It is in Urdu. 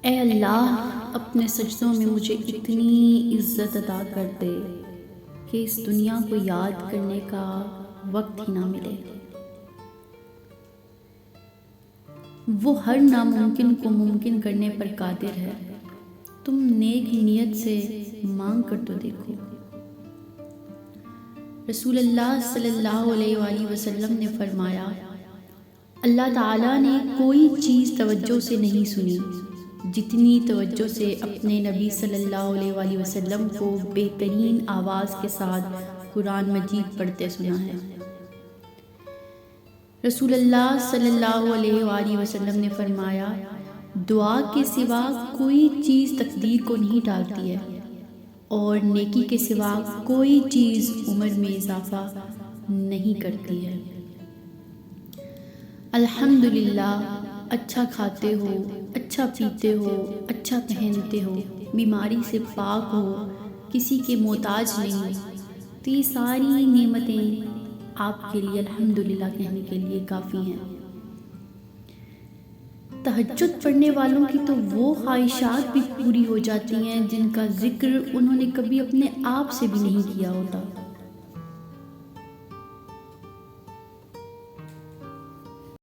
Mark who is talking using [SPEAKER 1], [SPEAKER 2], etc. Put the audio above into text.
[SPEAKER 1] اے اللہ اپنے سجدوں میں مجھے اتنی عزت عطا کر دے کہ اس دنیا کو یاد کرنے کا وقت ہی نہ ملے۔ وہ ہر ناممکن کو ممکن کرنے پر قادر ہے، تم نیک نیت سے مانگ کر تو دیکھو۔ رسول اللہ صلی اللہ علیہ وآلہ وسلم نے فرمایا، اللہ تعالیٰ نے کوئی چیز توجہ سے نہیں سنی جتنی توجہ سے اپنے نبی صلی اللہ علیہ وآلہ وسلم کو بہترین آواز کے ساتھ قرآن مجید پڑھتے سنا ہے۔ رسول اللہ صلی اللہ علیہ وآلہ وسلم نے فرمایا، دعا کے سوا کوئی چیز تقدیر کو نہیں ٹالتی ہے، اور نیکی کے سوا کوئی چیز عمر میں اضافہ نہیں کرتی ہے۔ الحمدللہ، اچھا کھاتے ہو، اچھا پیتے ہو، اچھا پہنتے ہو، بیماری سے پاک ہو، کسی کے محتاج نہیں، تو یہ ساری نعمتیں آپ کے لیے الحمدللہ کہنے کے لیے کافی ہیں۔ تہجد پڑھنے والوں کی تو وہ خواہشات بھی پوری ہو جاتی ہیں جن کا ذکر انہوں نے کبھی اپنے آپ سے بھی نہیں کیا ہوتا۔